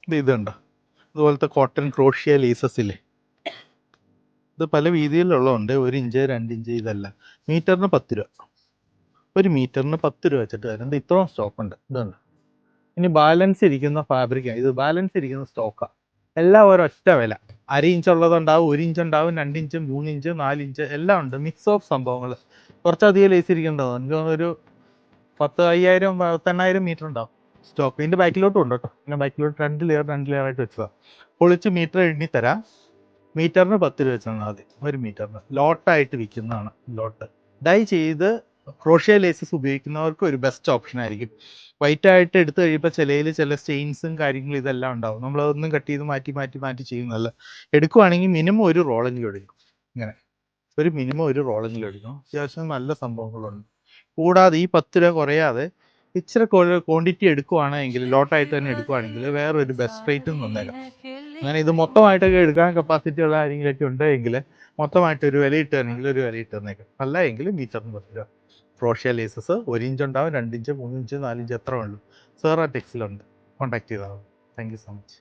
ഇതുണ്ടോ, ഇതുപോലത്തെ cotton crochet laces ഇല്ലേ, ഇത് പല വീതിയിലുള്ളതുണ്ട്. 1 ഇഞ്ച് 2 ഇഞ്ച് ഇതല്ല. മീറ്ററിന് 10 രൂപ. 1 മീറ്ററിന് 10 രൂപ വെച്ചിട്ട് വരുന്നത്. ഇത്രയും സ്റ്റോക്ക് ഉണ്ട്. ഇതുണ്ട്. ഇനി ബാലൻസ് ഇരിക്കുന്ന ഫാബ്രിക്കാണ് ഇത്. ബാലൻസ് ഇരിക്കുന്ന സ്റ്റോക്കാണ്. എല്ലാം ഒരൊറ്റ വില. 1/2 ഇഞ്ച് ഉള്ളതുണ്ടാവും, 1 ഇഞ്ച് ഉണ്ടാവും, 2 ഇഞ്ച്, 3 ഇഞ്ച്, 4 ഇഞ്ച് എല്ലാം ഉണ്ട്. മിക്സ് ഓഫ് സംഭവങ്ങൾ. കുറച്ചധികം ലേസ് ഇരിക്കേണ്ടതാണ്. എനിക്ക് തോന്നുന്നു ഒരു 10,000 10,000 മീറ്റർ ഉണ്ടാവും സ്റ്റോക്ക്. ഇതിൻ്റെ ബാക്കിലോട്ടും ഉണ്ട് കേട്ടോ. പിന്നെ ബാക്കിലോട്ട് 2 ലെയർ ആയിട്ട് വെച്ചതാണ്. പൊളിച്ച് മീറ്റർ എണ്ണി തരാം. മീറ്ററിന് 10 രൂപ വെച്ചാൽ മതി. 1 മീറ്ററിന് ലോട്ടായിട്ട് വിൽക്കുന്നതാണ്. ലോട്ട് ഡൈ ചെയ്ത് ക്രോഷ്യ ലേസസ് ഉപയോഗിക്കുന്നവർക്ക് ഒരു ബെസ്റ്റ് ഓപ്ഷൻ ആയിരിക്കും. വൈറ്റ് ആയിട്ട് എടുത്തു കഴിയുമ്പോൾ ചില സ്റ്റെയിൻസും കാര്യങ്ങളും ഇതെല്ലാം ഉണ്ടാവും. നമ്മളതൊന്നും കട്ട് ചെയ്ത് മാറ്റി ചെയ്യുന്നതല്ല. എടുക്കുവാണെങ്കിൽ മിനിമം ഒരു റോളെങ്കിലും എടുക്കും. ഇങ്ങനെ മിനിമം ഒരു റോളെങ്കിലും എടുക്കും. അത്യാവശ്യം നല്ല സംഭവങ്ങളുണ്ട്. കൂടാതെ ഈ 10 രൂപ കുറയാതെ ഇച്ചിരി ക്വാണ്ടിറ്റി എടുക്കുവാണെങ്കിൽ, ലോട്ടായിട്ട് തന്നെ എടുക്കുവാണെങ്കിൽ വേറൊരു ബെസ്റ്റ് റേറ്റും തന്നേക്കാം. അങ്ങനെ ഇത് മൊത്തമായിട്ടൊക്കെ എടുക്കാൻ കപ്പാസിറ്റി ഉള്ള ആരെങ്കിലുമൊക്കെ ഉണ്ടെങ്കിൽ മൊത്തമായിട്ട് ഒരു വില ഇട്ടുകയാണെങ്കിൽ ഒരു വില ഇട്ട് തന്നേക്കാം. അല്ല എങ്കിൽ മീറ്ററിന് 10 രൂപ. ക്രോഷ്യ ലേസസ് 1 ഇഞ്ച് ഉണ്ടാവും, 2 ഇഞ്ച്, 3 ഇഞ്ച്, 4 ഇഞ്ച് എത്ര ഉള്ളൂ. സെറ ടെക്സിലുണ്ട്. കോൺടാക്ട് ചെയ്താൽ മതി. Thank you so much.